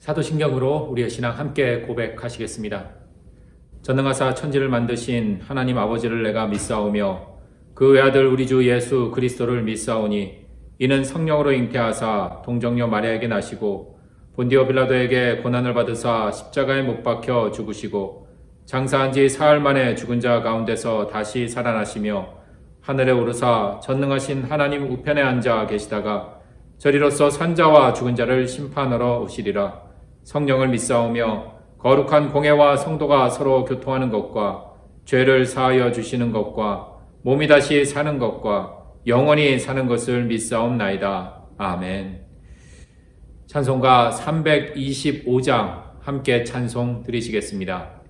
사도신경으로 우리의 신앙 함께 고백하시겠습니다. 전능하사 천지를 만드신 하나님 아버지를 내가 믿사오며 그 외아들 우리 주 예수 그리스도를 믿사오니 이는 성령으로 잉태하사 동정녀 마리아에게 나시고 본디오 빌라도에게 고난을 받으사 십자가에 못 박혀 죽으시고 장사한 지 사흘 만에 죽은 자 가운데서 다시 살아나시며 하늘에 오르사 전능하신 하나님 우편에 앉아 계시다가 저리로서 산자와 죽은 자를 심판하러 오시리라. 성령을 믿사오며 거룩한 공회와 성도가 서로 교통하는 것과 죄를 사하여 주시는 것과 몸이 다시 사는 것과 영원히 사는 것을 믿사옵나이다. 아멘. 찬송가 325장 함께 찬송 드리시겠습니다.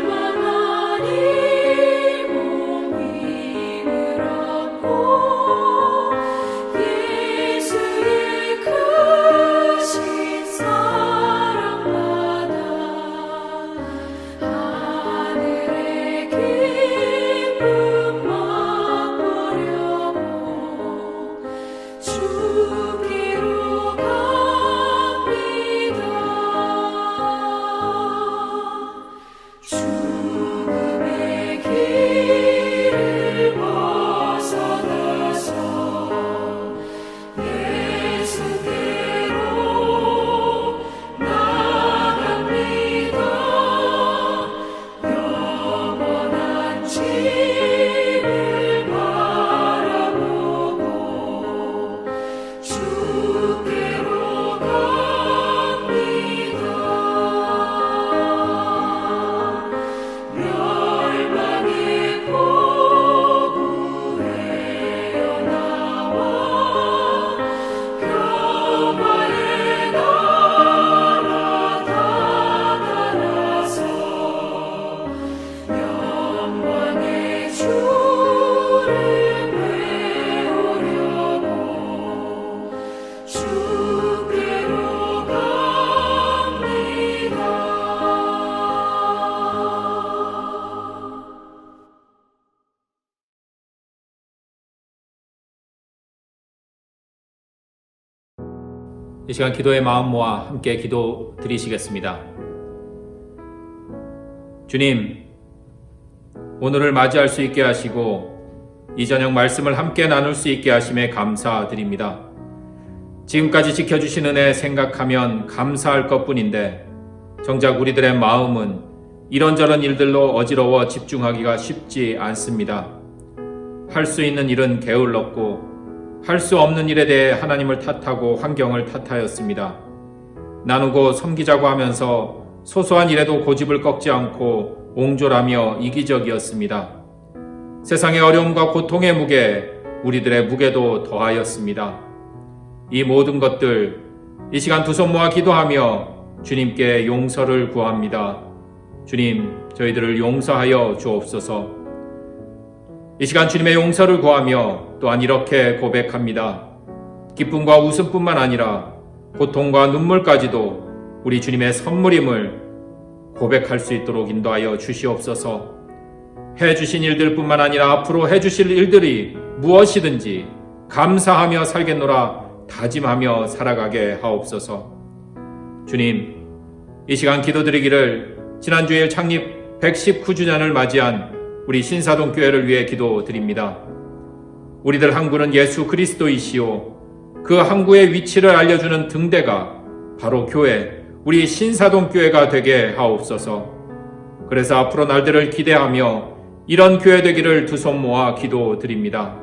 실망하니 이 시간 기도의 마음 모아 함께 기도 드리시겠습니다. 주님, 오늘을 맞이할 수 있게 하시고 이 저녁 말씀을 함께 나눌 수 있게 하심에 감사드립니다. 지금까지 지켜주신 은혜 생각하면 감사할 것뿐인데 정작 우리들의 마음은 이런저런 일들로 어지러워 집중하기가 쉽지 않습니다. 할 수 있는 일은 게을렀고 할 수 없는 일에 대해 하나님을 탓하고 환경을 탓하였습니다. 나누고 섬기자고 하면서 소소한 일에도 고집을 꺾지 않고 옹졸하며 이기적이었습니다. 세상의 어려움과 고통의 무게, 우리들의 무게도 더하였습니다. 이 모든 것들, 이 시간 두 손 모아 기도하며 주님께 용서를 구합니다. 주님, 저희들을 용서하여 주옵소서. 이 시간 주님의 용서를 구하며 또한 이렇게 고백합니다. 기쁨과 웃음뿐만 아니라 고통과 눈물까지도 우리 주님의 선물임을 고백할 수 있도록 인도하여 주시옵소서. 해주신 일들뿐만 아니라 앞으로 해주실 일들이 무엇이든지 감사하며 살겠노라 다짐하며 살아가게 하옵소서. 주님, 이 시간 기도드리기를 지난주일 창립 119주년을 맞이한 우리 신사동 교회를 위해 기도드립니다. 우리들 항구는 예수 그리스도이시오. 그 항구의 위치를 알려주는 등대가 바로 교회, 우리 신사동 교회가 되게 하옵소서. 그래서 앞으로 날들을 기대하며 이런 교회 되기를 두 손 모아 기도드립니다.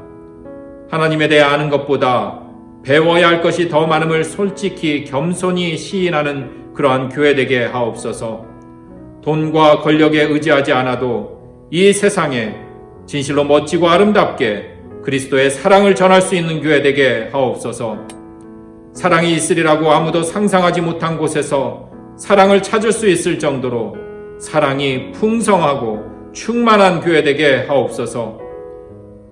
하나님에 대해 아는 것보다 배워야 할 것이 더 많음을 솔직히 겸손히 시인하는 그러한 교회 되게 하옵소서. 돈과 권력에 의지하지 않아도 이 세상에 진실로 멋지고 아름답게 그리스도의 사랑을 전할 수 있는 교회 되게 하옵소서. 사랑이 있으리라고 아무도 상상하지 못한 곳에서 사랑을 찾을 수 있을 정도로 사랑이 풍성하고 충만한 교회 되게 하옵소서.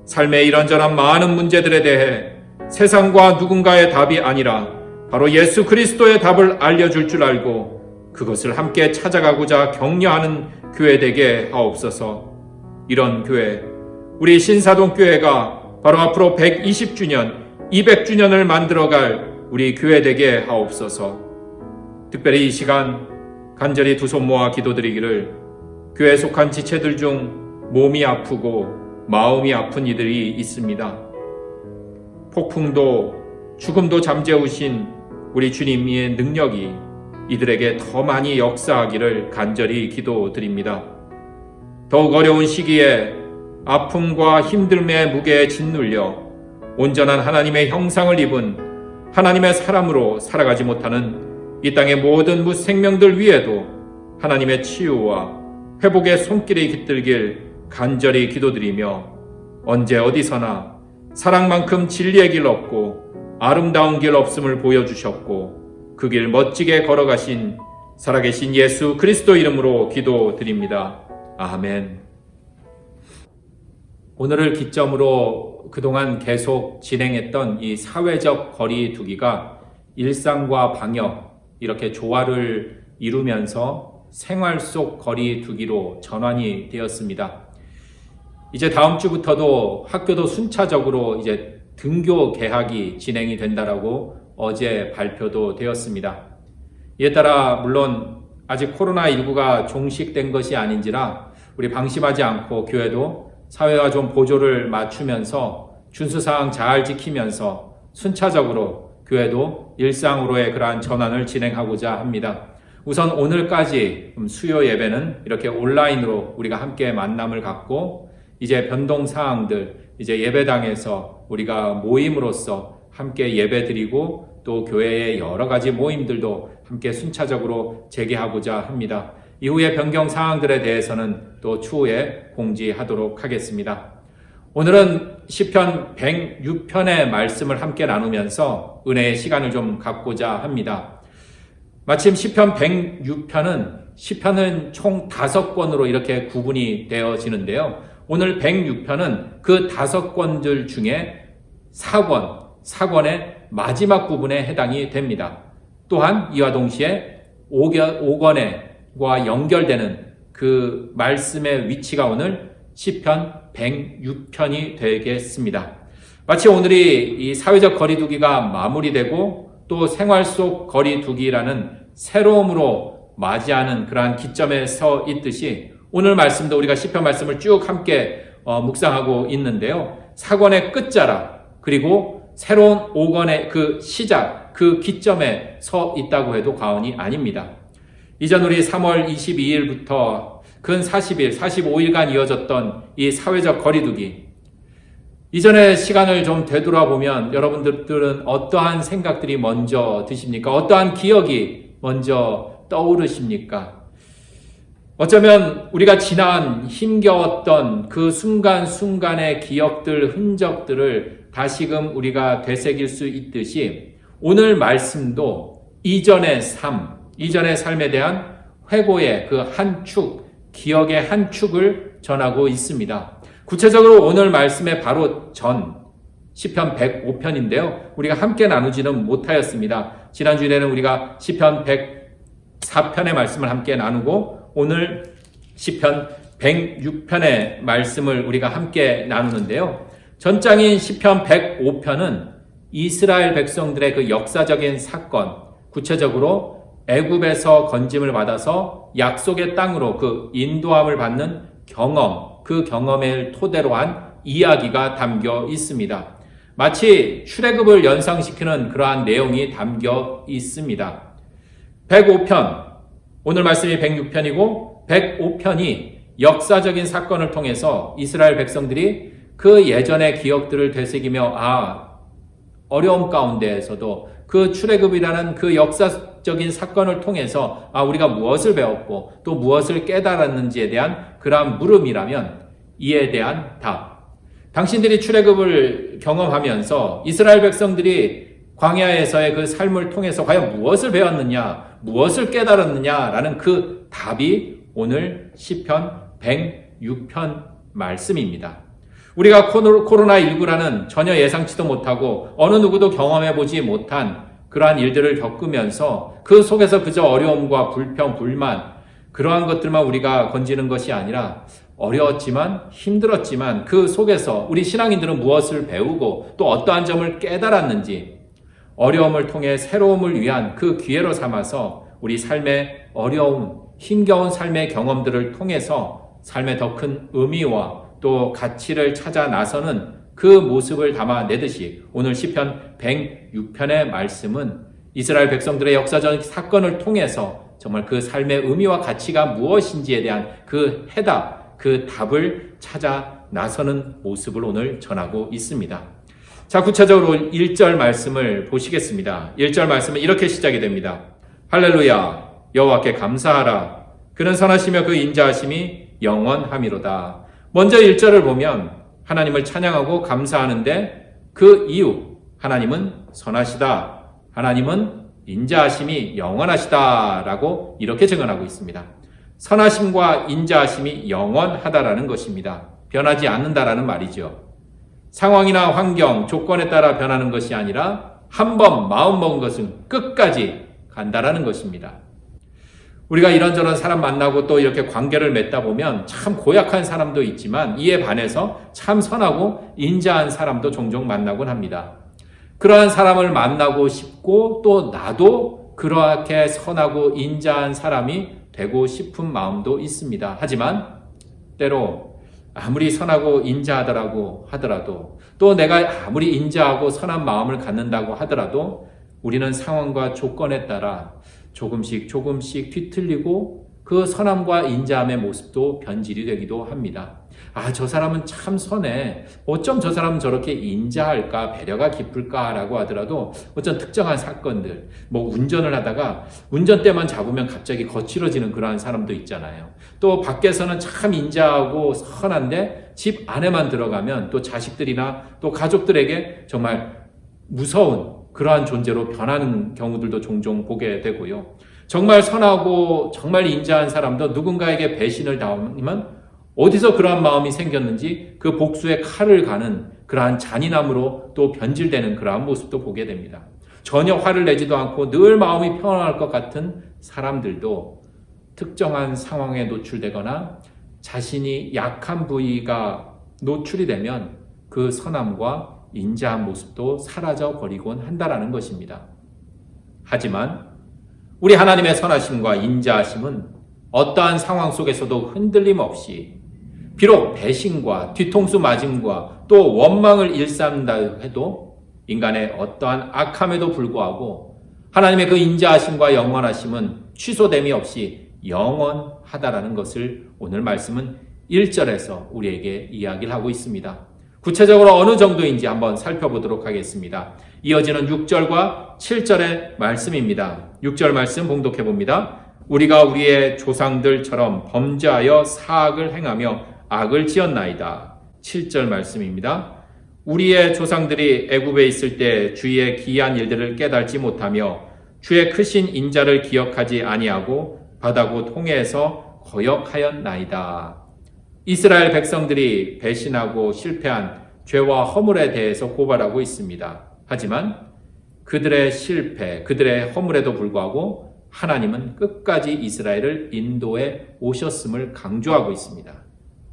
삶의 이런저런 많은 문제들에 대해 세상과 누군가의 답이 아니라 바로 예수 그리스도의 답을 알려줄 줄 알고 그것을 함께 찾아가고자 격려하는 교회 되게 하옵소서. 이런 교회, 우리 신사동 교회가 바로 앞으로 120주년, 200주년을 만들어갈 우리 교회 되게 하옵소서. 특별히 이 시간 간절히 두 손 모아 기도드리기를 교회에 속한 지체들 중 몸이 아프고 마음이 아픈 이들이 있습니다. 폭풍도 죽음도 잠재우신 우리 주님의 능력이 이들에게 더 많이 역사하기를 간절히 기도드립니다. 더욱 어려운 시기에 아픔과 힘듦의 무게에 짓눌려 온전한 하나님의 형상을 입은 하나님의 사람으로 살아가지 못하는 이 땅의 모든 무생명들 위에도 하나님의 치유와 회복의 손길이 깃들길 간절히 기도드리며 언제 어디서나 사랑만큼 진리의 길 없고 아름다운 길 없음을 보여주셨고 그 길 멋지게 걸어가신 살아계신 예수 그리스도 이름으로 기도드립니다. 아멘. 오늘을 기점으로 그동안 계속 진행했던 이 사회적 거리 두기가 일상과 방역 이렇게 조화를 이루면서 생활 속 거리 두기로 전환이 되었습니다. 이제 다음 주부터도 학교도 순차적으로 이제 등교 개학이 진행이 된다라고 어제 발표도 되었습니다. 이에 따라 물론 아직 코로나19가 종식된 것이 아닌지라 우리 방심하지 않고 교회도 사회와 좀 보조를 맞추면서 준수사항 잘 지키면서 순차적으로 교회도 일상으로의 그러한 전환을 진행하고자 합니다. 우선 오늘까지 수요 예배는 이렇게 온라인으로 우리가 함께 만남을 갖고 이제 변동사항들 이제 예배당에서 우리가 모임으로써 함께 예배드리고 또 교회의 여러 가지 모임들도 함께 순차적으로 재개하고자 합니다. 이후의 변경 사항들에 대해서는 또 추후에 공지하도록 하겠습니다. 오늘은 시편 106편의 말씀을 함께 나누면서 은혜의 시간을 좀 갖고자 합니다. 마침 시편 106편은 시편은 총 5권으로 이렇게 구분이 되어지는데요. 오늘 106편은 그 5권들 중에 4권의 마지막 부분에 해당이 됩니다. 또한 이와 동시에 5권과 연결되는 그 말씀의 위치가 오늘 시편 106편이 되겠습니다. 마치 오늘이 이 사회적 거리두기가 마무리되고 또 생활 속 거리두기라는 새로움으로 맞이하는 그러한 기점에 서 있듯이 오늘 말씀도 우리가 시편 말씀을 쭉 함께 묵상하고 있는데요. 4권의 끝자락 그리고 새로운 5권의 그 시작, 그 기점에 서 있다고 해도 과언이 아닙니다. 이전 우리 3월 22일부터 근 40일, 45일간 이어졌던 이 사회적 거리두기, 이전의 시간을 좀 되돌아보면 여러분들은 어떠한 생각들이 먼저 드십니까? 어떠한 기억이 먼저 떠오르십니까? 어쩌면 우리가 지난 힘겨웠던 그 순간순간의 기억들, 흔적들을 다시금 우리가 되새길 수 있듯이 오늘 말씀도 이전의 삶에 대한 회고의 그 한 축, 기억의 한 축을 전하고 있습니다. 구체적으로 오늘 말씀의 바로 전 시편 105편인데요. 우리가 함께 나누지는 못하였습니다. 지난주에는 우리가 시편 104편의 말씀을 함께 나누고 오늘 시편 106편의 말씀을 우리가 함께 나누는데요. 전장인 시편 105편은 이스라엘 백성들의 그 역사적인 사건, 구체적으로 애굽에서 건짐을 받아서 약속의 땅으로 그 인도함을 받는 경험, 그 경험을 토대로 한 이야기가 담겨 있습니다. 마치 출애굽을 연상시키는 그러한 내용이 담겨 있습니다. 105편, 오늘 말씀이 106편이고 105편이 역사적인 사건을 통해서 이스라엘 백성들이 그 예전의 기억들을 되새기며 어려움 가운데에서도 그 출애굽이라는 그 역사적인 사건을 통해서 우리가 무엇을 배웠고 또 무엇을 깨달았는지에 대한 그러한 물음이라면 이에 대한 답. 당신들이 출애굽을 경험하면서 이스라엘 백성들이 광야에서의 그 삶을 통해서 과연 무엇을 배웠느냐, 무엇을 깨달았느냐라는 그 답이 오늘 시편 106편 말씀입니다. 우리가 코로나19라는 전혀 예상치도 못하고 어느 누구도 경험해보지 못한 그러한 일들을 겪으면서 그 속에서 그저 어려움과 불평, 불만 그러한 것들만 우리가 건지는 것이 아니라 어려웠지만 힘들었지만 그 속에서 우리 신앙인들은 무엇을 배우고 또 어떠한 점을 깨달았는지 어려움을 통해 새로움을 위한 그 기회로 삼아서 우리 삶의 어려움, 힘겨운 삶의 경험들을 통해서 삶의 더 큰 의미와 또 가치를 찾아 나서는 그 모습을 담아내듯이 오늘 시편 106편의 말씀은 이스라엘 백성들의 역사적 사건을 통해서 정말 그 삶의 의미와 가치가 무엇인지에 대한 그 해답, 그 답을 찾아 나서는 모습을 오늘 전하고 있습니다. 자, 구체적으로 1절 말씀을 보시겠습니다. 1절 말씀은 이렇게 시작이 됩니다. 할렐루야, 여호와께 감사하라. 그는 선하시며 그 인자하심이 영원함이로다. 먼저 1절을 보면 하나님을 찬양하고 감사하는데 그 이유, 하나님은 선하시다. 하나님은 인자하심이 영원하시다라고 이렇게 증언하고 있습니다. 선하심과 인자하심이 영원하다라는 것입니다. 변하지 않는다라는 말이죠. 상황이나 환경, 조건에 따라 변하는 것이 아니라 한 번 마음먹은 것은 끝까지 간다라는 것입니다. 우리가 이런저런 사람 만나고 또 이렇게 관계를 맺다 보면 참 고약한 사람도 있지만 이에 반해서 참 선하고 인자한 사람도 종종 만나곤 합니다. 그러한 사람을 만나고 싶고 또 나도 그렇게 선하고 인자한 사람이 되고 싶은 마음도 있습니다. 하지만 때로 아무리 선하고 인자하다라고 하더라도 또 내가 아무리 인자하고 선한 마음을 갖는다고 하더라도 우리는 상황과 조건에 따라 조금씩 뒤틀리고 그 선함과 인자함의 모습도 변질이 되기도 합니다. 저 사람은 참 선해. 어쩜 저 사람은 저렇게 인자할까, 배려가 깊을까라고 하더라도 어쩐 특정한 사건들, 운전을 하다가 운전대만 잡으면 갑자기 거칠어지는 그러한 사람도 있잖아요. 또 밖에서는 참 인자하고 선한데 집 안에만 들어가면 또 자식들이나 또 가족들에게 정말 무서운 그러한 존재로 변하는 경우들도 종종 보게 되고요. 정말 선하고 정말 인자한 사람도 누군가에게 배신을 당하면 어디서 그러한 마음이 생겼는지 그 복수의 칼을 가는 그러한 잔인함으로 또 변질되는 그러한 모습도 보게 됩니다. 전혀 화를 내지도 않고 늘 마음이 평안할 것 같은 사람들도 특정한 상황에 노출되거나 자신이 약한 부위가 노출이 되면 그 선함과 인자한 모습도 사라져 버리곤 한다라는 것입니다. 하지만 우리 하나님의 선하심과 인자하심은 어떠한 상황 속에서도 흔들림 없이 비록 배신과 뒤통수 맞음과 또 원망을 일삼다 해도 인간의 어떠한 악함에도 불구하고 하나님의 그 인자하심과 영원하심은 취소됨이 없이 영원하다라는 것을 오늘 말씀은 1절에서 우리에게 이야기를 하고 있습니다. 구체적으로 어느 정도인지 한번 살펴보도록 하겠습니다. 이어지는 6절과 7절의 말씀입니다. 6절 말씀 봉독해 봅니다. 우리가 우리의 조상들처럼 범죄하여 사악을 행하며 악을 지었나이다. 7절 말씀입니다. 우리의 조상들이 애굽에 있을 때 주의 기이한 일들을 깨달지 못하며 주의 크신 인자를 기억하지 아니하고 바다고 통해서 거역하였나이다. 이스라엘 백성들이 배신하고 실패한 죄와 허물에 대해서 고발하고 있습니다. 하지만 그들의 실패, 그들의 허물에도 불구하고 하나님은 끝까지 이스라엘을 인도해 오셨음을 강조하고 있습니다.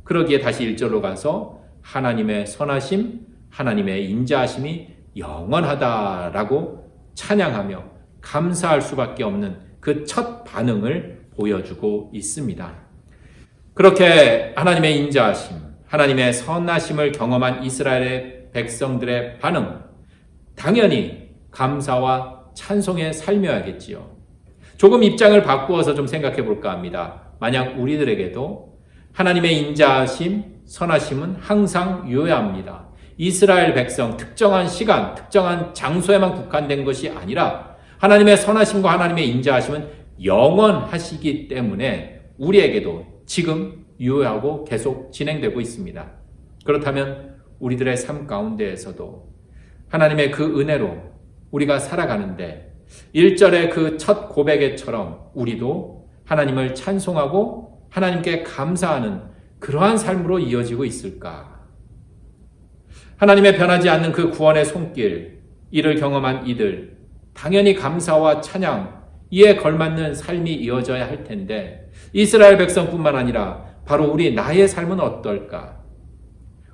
그러기에 다시 1절로 가서 하나님의 선하심, 하나님의 인자하심이 영원하다라고 찬양하며 감사할 수밖에 없는 그 첫 반응을 보여주고 있습니다. 그렇게 하나님의 인자하심, 하나님의 선하심을 경험한 이스라엘의 백성들의 반응, 당연히 감사와 찬송의 삶이어야겠지요. 조금 입장을 바꾸어서 좀 생각해 볼까 합니다. 만약 우리들에게도 하나님의 인자하심, 선하심은 항상 유효합니다. 이스라엘 백성 특정한 시간, 특정한 장소에만 국한된 것이 아니라 하나님의 선하심과 하나님의 인자하심은 영원하시기 때문에 우리에게도 지금 유효하고 계속 진행되고 있습니다. 그렇다면 우리들의 삶 가운데에서도 하나님의 그 은혜로 우리가 살아가는데 1절의 그 첫 고백에처럼 우리도 하나님을 찬송하고 하나님께 감사하는 그러한 삶으로 이어지고 있을까? 하나님의 변하지 않는 그 구원의 손길, 이를 경험한 이들, 당연히 감사와 찬양, 이에 걸맞는 삶이 이어져야 할 텐데 이스라엘 백성뿐만 아니라 바로 우리 나의 삶은 어떨까?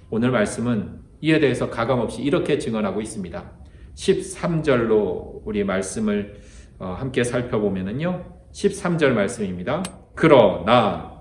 오늘 말씀은 이에 대해서 가감없이 이렇게 증언하고 있습니다. 13절로 우리 말씀을 함께 살펴보면요. 13절 말씀입니다. 그러나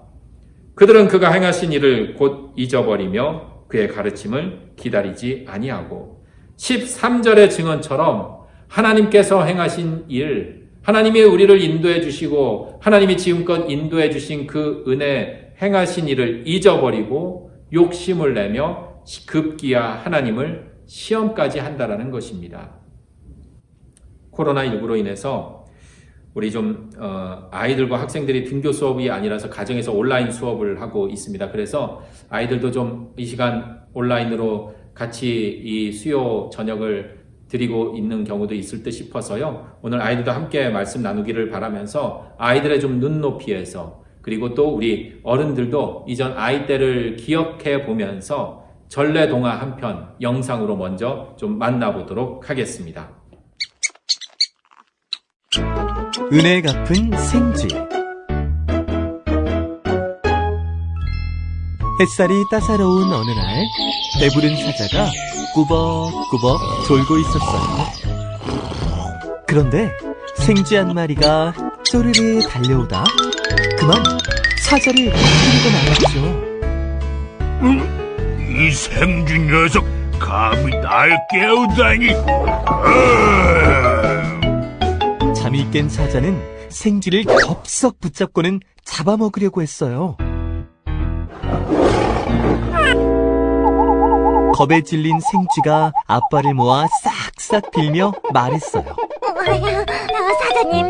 그들은 그가 행하신 일을 곧 잊어버리며 그의 가르침을 기다리지 아니하고 13절의 증언처럼 하나님께서 행하신 일, 하나님이 우리를 인도해 주시고 하나님이 지금껏 인도해 주신 그 은혜 행하신 일을 잊어버리고 욕심을 내며 급기야 하나님을 시험까지 한다라는 것입니다. 코로나19로 인해서 우리 좀 아이들과 학생들이 등교 수업이 아니라서 가정에서 온라인 수업을 하고 있습니다. 그래서 아이들도 좀 이 시간 온라인으로 같이 이 수요 저녁을 드리고 있는 경우도 있을 듯 싶어서요. 오늘 아이들도 함께 말씀 나누기를 바라면서 아이들의 좀 눈높이에서 그리고 또 우리 어른들도 이전 아이 때를 기억해 보면서 전래동화 한 편 영상으로 먼저 좀 만나보도록 하겠습니다. 은혜 갚은 생쥐. 햇살이 따사로운 어느 날 배부른 사자가 꾸벅꾸벅 졸고 있었어요. 그런데 생쥐 한 마리가 쪼르르 달려오다 그만 사자를 건드리고 말았죠. 이 생쥐 녀석 감히 날 깨우다니. 잠이 깬 사자는 생쥐를 덥석 붙잡고는 잡아먹으려고 했어요. 겁에 질린 생쥐가 앞발을 모아 싹싹 빌며 말했어요. 사장님,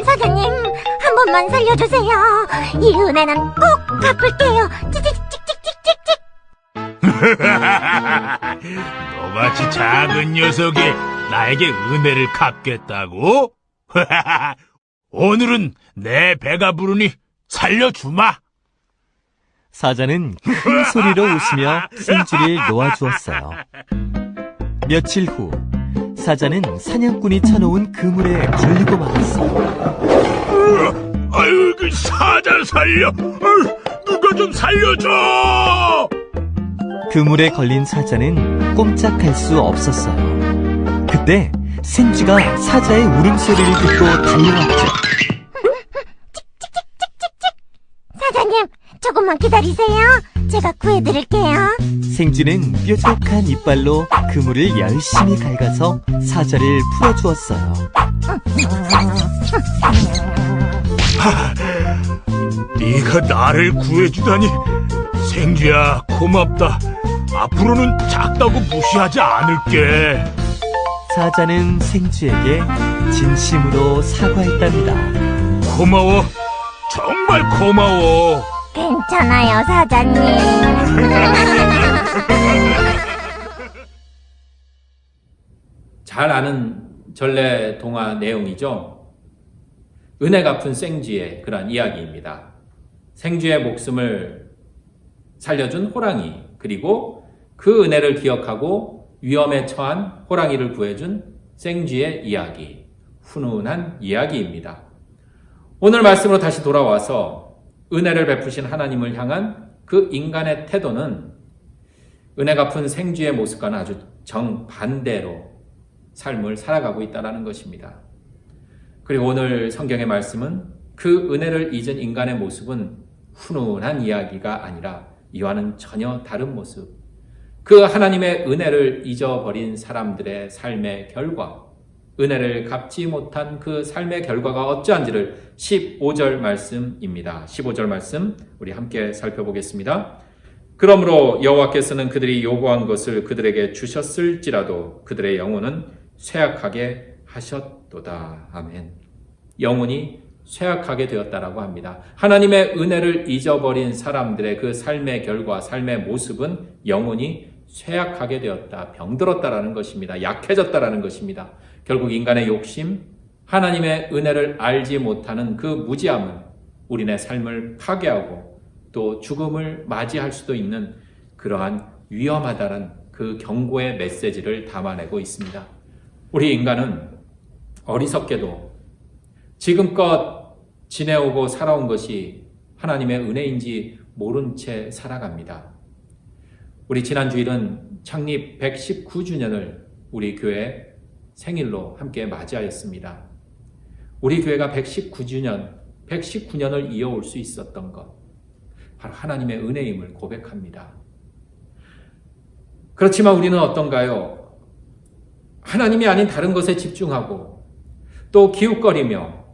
한 번만 살려주세요. 이 은혜는 꼭 갚을게요. 찍찍찍찍찍찍. 너같이 작은 녀석이 나에게 은혜를 갚겠다고? 오늘은 내 배가 부르니 살려주마. 사자는 큰 소리로 웃으며 생쥐를 놓아주었어요. 며칠 후 사자는 사냥꾼이 쳐놓은 그물에 걸리고 말았어요. 아유, 그 사자 살려! 아유, 누가 좀 살려줘! 그물에 걸린 사자는 꼼짝할 수 없었어요. 그때 생쥐가 사자의 울음소리를 듣고 달려왔죠. 사장님, 조금만 기다리세요. 제가 구해드릴게요. 생쥐는 뾰족한 이빨로 그물을 열심히 갉아서 사자를 풀어주었어요. 네가 나를 구해주다니. 생쥐야, 고맙다. 앞으로는 작다고 무시하지 않을게. 사자는 생쥐에게 진심으로 사과했답니다. 고마워. 정말 고마워. 괜찮아요, 사장님. 잘 아는 전래 동화 내용이죠. 은혜 갚은 생쥐의 그런 이야기입니다. 생쥐의 목숨을 살려준 호랑이, 그리고 그 은혜를 기억하고 위험에 처한 호랑이를 구해준 생쥐의 이야기, 훈훈한 이야기입니다. 오늘 말씀으로 다시 돌아와서 은혜를 베푸신 하나님을 향한 그 인간의 태도는 은혜 갚은 생쥐의 모습과는 아주 정반대로 삶을 살아가고 있다는 것입니다. 그리고 오늘 성경의 말씀은 그 은혜를 잊은 인간의 모습은 훈훈한 이야기가 아니라 이와는 전혀 다른 모습, 그 하나님의 은혜를 잊어버린 사람들의 삶의 결과, 은혜를 갚지 못한 그 삶의 결과가 어찌한지를 15절 말씀입니다. 15절 말씀 우리 함께 살펴보겠습니다. 그러므로 여호와께서는 그들이 요구한 것을 그들에게 주셨을지라도 그들의 영혼은 쇠약하게 하셨도다. 아멘. 영혼이 쇠약하게 되었다라고 합니다. 하나님의 은혜를 잊어버린 사람들의 그 삶의 결과, 삶의 모습은 영혼이 쇠약하게 되었다, 병들었다라는 것입니다. 약해졌다라는 것입니다. 결국 인간의 욕심, 하나님의 은혜를 알지 못하는 그 무지함은 우리네 삶을 파괴하고 또 죽음을 맞이할 수도 있는 그러한 위험하다는 그 경고의 메시지를 담아내고 있습니다. 우리 인간은 어리석게도 지금껏 지내오고 살아온 것이 하나님의 은혜인지 모른 채 살아갑니다. 우리 지난 주일은 창립 119주년을 우리 교회 생일로 함께 맞이하였습니다. 우리 교회가 119년을 이어올 수 있었던 것, 바로 하나님의 은혜임을 고백합니다. 그렇지만 우리는 어떤가요? 하나님이 아닌 다른 것에 집중하고 또 기웃거리며,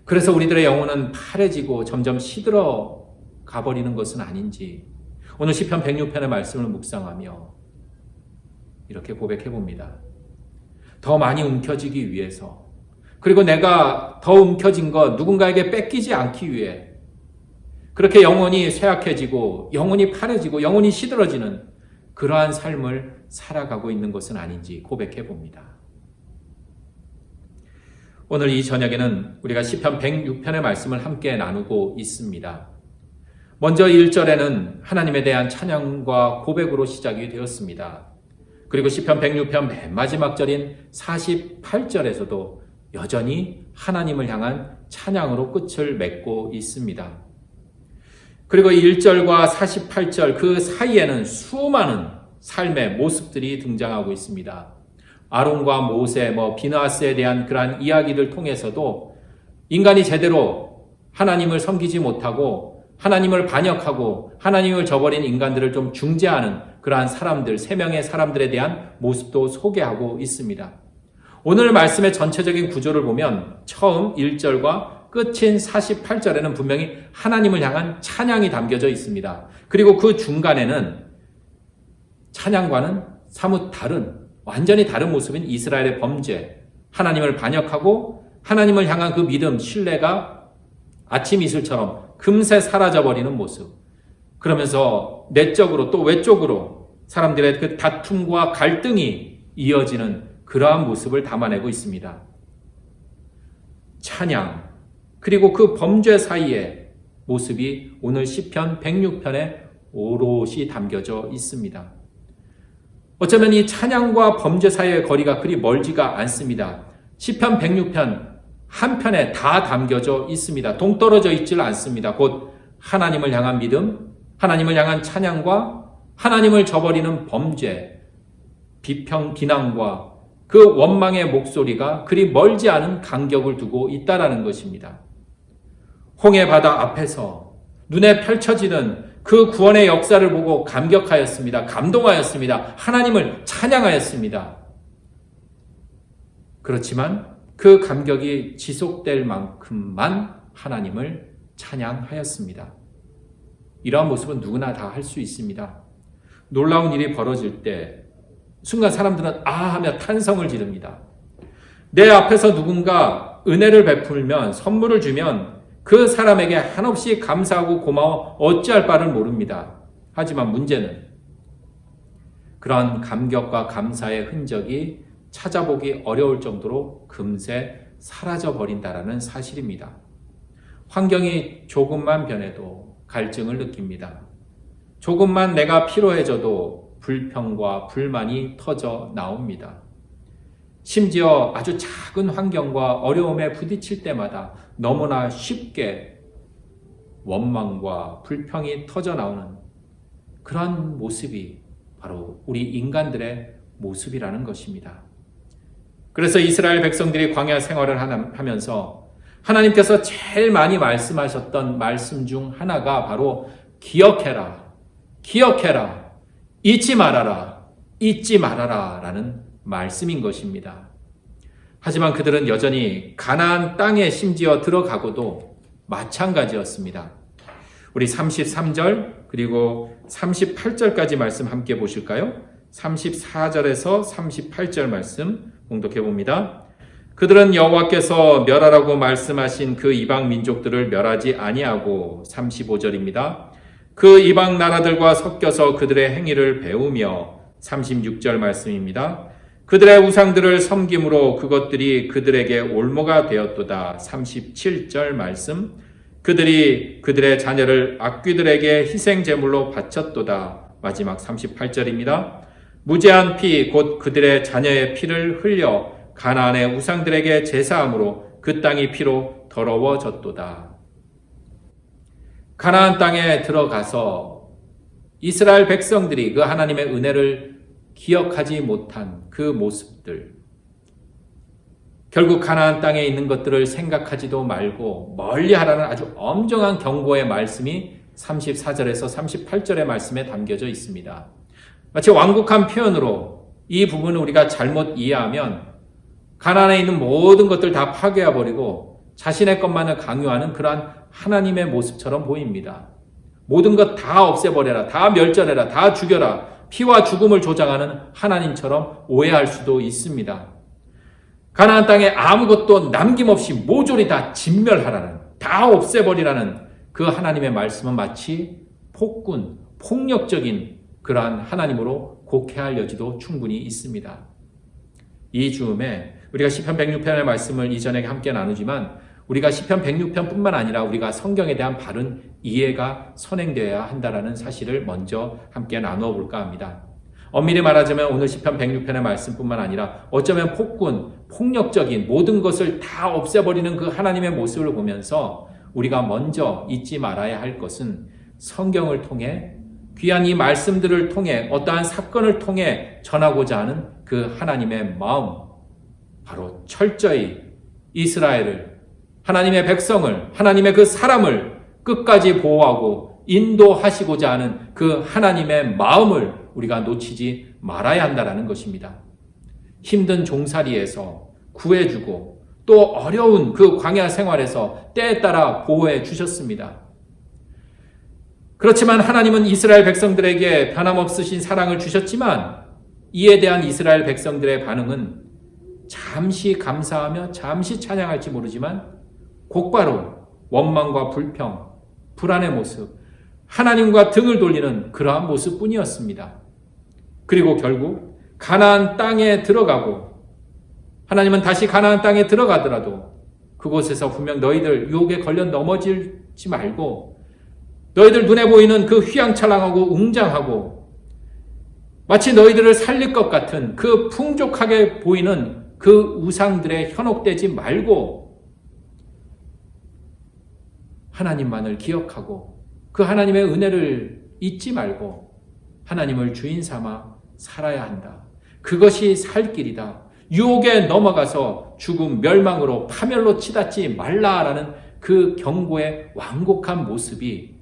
그래서 우리들의 영혼은 파래지고 점점 시들어 가버리는 것은 아닌지 오늘 시편 106편의 말씀을 묵상하며 이렇게 고백해 봅니다. 더 많이 움켜쥐기 위해서, 그리고 내가 더 움켜진 것 누군가에게 뺏기지 않기 위해 그렇게 영혼이 쇠약해지고 영혼이 파래지고 영혼이 시들어지는 그러한 삶을 살아가고 있는 것은 아닌지 고백해 봅니다. 오늘 이 저녁에는 우리가 시편 106편의 말씀을 함께 나누고 있습니다. 먼저 1절에는 하나님에 대한 찬양과 고백으로 시작이 되었습니다. 그리고 시편 106편 맨 마지막 절인 48절에서도 여전히 하나님을 향한 찬양으로 끝을 맺고 있습니다. 그리고 1절과 48절 그 사이에는 수많은 삶의 모습들이 등장하고 있습니다. 아론과 모세, 비느하스에 대한 그러한 이야기를 통해서도 인간이 제대로 하나님을 섬기지 못하고 하나님을 반역하고 하나님을 저버린 인간들을 좀 중재하는 그러한 사람들, 3명의 사람들에 대한 모습도 소개하고 있습니다. 오늘 말씀의 전체적인 구조를 보면 처음 1절과 끝인 48절에는 분명히 하나님을 향한 찬양이 담겨져 있습니다. 그리고 그 중간에는 찬양과는 사뭇 다른, 완전히 다른 모습인 이스라엘의 범죄, 하나님을 반역하고 하나님을 향한 그 믿음, 신뢰가 아침 이슬처럼 금세 사라져버리는 모습, 그러면서 내적으로 또 외적으로 사람들의 그 다툼과 갈등이 이어지는 그러한 모습을 담아내고 있습니다. 찬양, 그리고 그 범죄 사이에 모습이 오늘 시편 106편에 오롯이 담겨져 있습니다. 어쩌면 이 찬양과 범죄 사이의 거리가 그리 멀지가 않습니다. 시편 106편 한 편에 다 담겨져 있습니다. 동떨어져 있질 않습니다. 곧 하나님을 향한 믿음, 하나님을 향한 찬양과 하나님을 저버리는 범죄, 비난과 그 원망의 목소리가 그리 멀지 않은 간격을 두고 있다라는 것입니다. 홍해 바다 앞에서 눈에 펼쳐지는 그 구원의 역사를 보고 감격하였습니다. 감동하였습니다. 하나님을 찬양하였습니다. 그렇지만 그 감격이 지속될 만큼만 하나님을 찬양하였습니다. 이러한 모습은 누구나 다 할 수 있습니다. 놀라운 일이 벌어질 때 순간 사람들은 아 하며 탄성을 지릅니다. 내 앞에서 누군가 은혜를 베풀면 선물을 주면 그 사람에게 한없이 감사하고 고마워 어찌할 바를 모릅니다. 하지만 문제는 그런 감격과 감사의 흔적이 찾아보기 어려울 정도로 금세 사라져버린다라는 사실입니다. 환경이 조금만 변해도 갈증을 느낍니다. 조금만 내가 피로해져도 불평과 불만이 터져 나옵니다. 심지어 아주 작은 환경과 어려움에 부딪힐 때마다 너무나 쉽게 원망과 불평이 터져 나오는 그런 모습이 바로 우리 인간들의 모습이라는 것입니다. 그래서 이스라엘 백성들이 광야 생활을 하면서 하나님께서 제일 많이 말씀하셨던 말씀 중 하나가 바로 기억해라, 기억해라, 잊지 말아라, 잊지 말아라 라는 말씀인 것입니다. 하지만 그들은 여전히 가나안 땅에 심지어 들어가고도 마찬가지였습니다. 우리 33절 그리고 38절까지 말씀 함께 보실까요? 34절에서 38절 말씀 봉독해 봅니다. 그들은 여호와께서 멸하라고 말씀하신 그 이방 민족들을 멸하지 아니하고 35절입니다. 그 이방 나라들과 섞여서 그들의 행위를 배우며 36절 말씀입니다. 그들의 우상들을 섬김으로 그것들이 그들에게 올무가 되었도다. 37절 말씀. 그들이 그들의 자녀를 악귀들에게 희생제물로 바쳤도다. 마지막 38절입니다. 무죄한 피 곧 그들의 자녀의 피를 흘려 가나안의 우상들에게 제사함으로 그 땅이 피로 더러워졌도다. 가나안 땅에 들어가서 이스라엘 백성들이 그 하나님의 은혜를 기억하지 못한 그 모습들, 결국 가나안 땅에 있는 것들을 생각하지도 말고 멀리하라는 아주 엄정한 경고의 말씀이 34절에서 38절의 말씀에 담겨져 있습니다. 마치 완곡한 표현으로 이 부분을 우리가 잘못 이해하면 가나안에 있는 모든 것들 다 파괴해버리고 자신의 것만을 강요하는 그러한 하나님의 모습처럼 보입니다. 모든 것 다 없애버려라, 다 멸절해라, 다 죽여라, 피와 죽음을 조장하는 하나님처럼 오해할 수도 있습니다. 가나안 땅에 아무것도 남김없이 모조리 다 진멸하라는, 다 없애버리라는 그 하나님의 말씀은 마치 폭군, 폭력적인 그러한 하나님으로 곡해할 여지도 충분히 있습니다. 이 즈음에 우리가 시편 106편의 말씀을 이전에 함께 나누지만 우리가 시편 106편뿐만 아니라 우리가 성경에 대한 바른 이해가 선행되어야 한다는 사실을 먼저 함께 나누어 볼까 합니다. 엄밀히 말하자면 오늘 시편 106편의 말씀뿐만 아니라 어쩌면 폭군, 폭력적인 모든 것을 다 없애버리는 그 하나님의 모습을 보면서 우리가 먼저 잊지 말아야 할 것은 성경을 통해 귀한 이 말씀들을 통해 어떠한 사건을 통해 전하고자 하는 그 하나님의 마음, 바로 철저히 이스라엘을, 하나님의 백성을, 하나님의 그 사람을 끝까지 보호하고 인도하시고자 하는 그 하나님의 마음을 우리가 놓치지 말아야 한다는 것입니다. 힘든 종살이에서 구해주고 또 어려운 그 광야 생활에서 때에 따라 보호해 주셨습니다. 그렇지만 하나님은 이스라엘 백성들에게 변함없으신 사랑을 주셨지만 이에 대한 이스라엘 백성들의 반응은 잠시 감사하며 잠시 찬양할지 모르지만 곧바로 원망과 불평, 불안의 모습, 하나님과 등을 돌리는 그러한 모습뿐이었습니다. 그리고 결국 가나안 땅에 들어가고 하나님은 다시 가나안 땅에 들어가더라도 그곳에서 분명 너희들 유혹에 걸려 넘어지지 말고 너희들 눈에 보이는 그 휘황찬란하고 웅장하고 마치 너희들을 살릴 것 같은 그 풍족하게 보이는 그 우상들에 현혹되지 말고 하나님만을 기억하고 그 하나님의 은혜를 잊지 말고 하나님을 주인 삼아 살아야 한다. 그것이 살 길이다. 유혹에 넘어가서 죽음, 멸망으로 파멸로 치닫지 말라라는 그 경고의 완곡한 모습이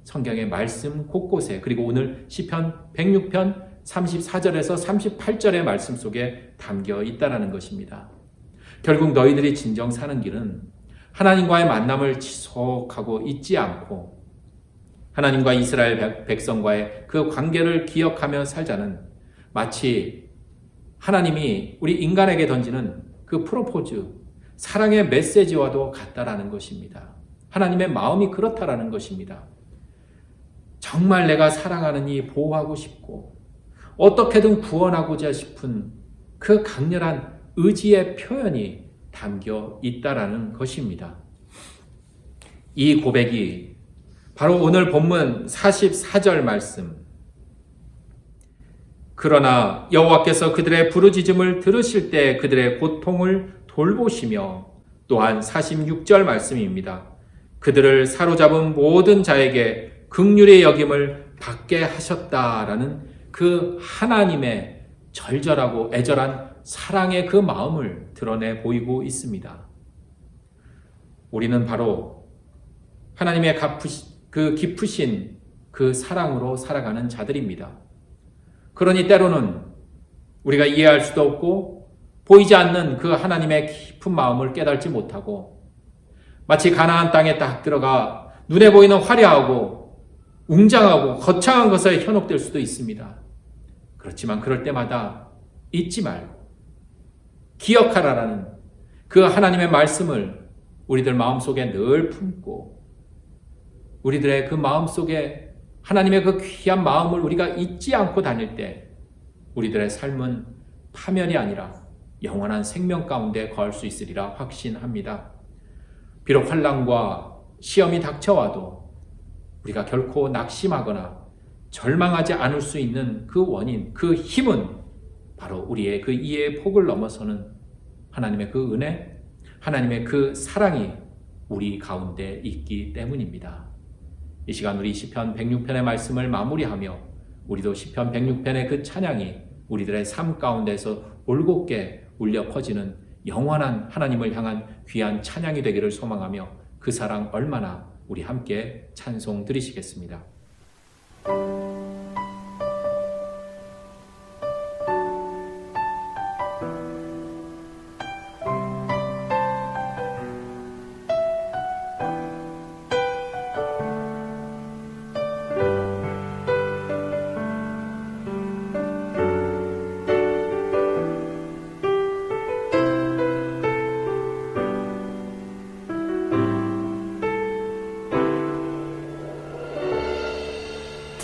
성경의 말씀 곳곳에 그리고 오늘 시편 106편 34절에서 38절의 말씀 속에 담겨 있다라는 것입니다. 결국 너희들이 진정 사는 길은 하나님과의 만남을 지속하고 잊지 않고 하나님과 이스라엘 백성과의 그 관계를 기억하며 살자는 마치 하나님이 우리 인간에게 던지는 그 프로포즈, 사랑의 메시지와도 같다라는 것입니다. 하나님의 마음이 그렇다라는 것입니다. 정말 내가 사랑하는 이 보호하고 싶고 어떻게든 구원하고자 싶은 그 강렬한 의지의 표현이 담겨 있다라는 것입니다. 이 고백이 바로 오늘 본문 44절 말씀. 그러나 여호와께서 그들의 부르짖음을 들으실 때 그들의 고통을 돌보시며 또한 46절 말씀입니다. 그들을 사로잡은 모든 자에게 긍휼의 여김을 받게 하셨다라는 그 하나님의 절절하고 애절한 사랑의 그 마음을 드러내 보이고 있습니다. 우리는 바로 하나님의 그 깊으신 그 사랑으로 살아가는 자들입니다. 그러니 때로는 우리가 이해할 수도 없고 보이지 않는 그 하나님의 깊은 마음을 깨닫지 못하고 마치 가나안 땅에 딱 들어가 눈에 보이는 화려하고 웅장하고 거창한 것에 현혹될 수도 있습니다. 그렇지만 그럴 때마다 잊지 말고 기억하라라는 그 하나님의 말씀을 우리들 마음속에 늘 품고 우리들의 그 마음속에 하나님의 그 귀한 마음을 우리가 잊지 않고 다닐 때 우리들의 삶은 파멸이 아니라 영원한 생명 가운데 거할 수 있으리라 확신합니다. 비록 환난과 시험이 닥쳐와도 우리가 결코 낙심하거나 절망하지 않을 수 있는 그 원인, 그 힘은 바로 우리의 그 이해의 폭을 넘어서는 하나님의 그 은혜, 하나님의 그 사랑이 우리 가운데 있기 때문입니다. 이 시간 우리 시편 106편의 말씀을 마무리하며 우리도 시편 106편의 그 찬양이 우리들의 삶 가운데서 올곧게 울려 퍼지는 영원한 하나님을 향한 귀한 찬양이 되기를 소망하며 그 사랑 얼마나 우리 함께 찬송 드리시겠습니다.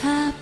다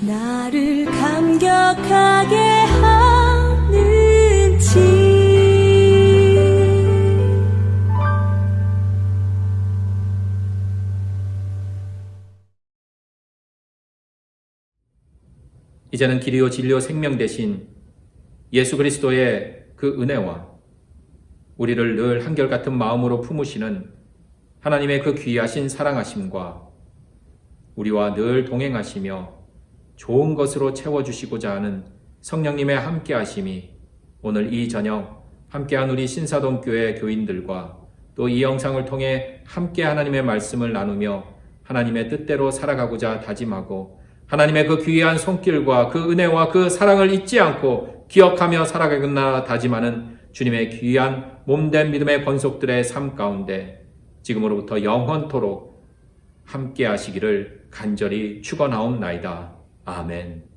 나를 감격하게 하는지. 이제는 길이요 진리요 생명 되신 예수 그리스도의 그 은혜와 우리를 늘 한결같은 마음으로 품으시는 하나님의 그 귀하신 사랑하심과 우리와 늘 동행하시며 좋은 것으로 채워주시고자 하는 성령님의 함께하심이 오늘 이 저녁 함께한 우리 신사동교회 교인들과 또 이 영상을 통해 함께 하나님의 말씀을 나누며 하나님의 뜻대로 살아가고자 다짐하고 하나님의 그 귀한 손길과 그 은혜와 그 사랑을 잊지 않고 기억하며 살아가겠나 다짐하는 주님의 귀한 몸된 믿음의 권속들의 삶 가운데 지금으로부터 영원토록 함께 하시기를 간절히 축원하옵나이다. 아멘.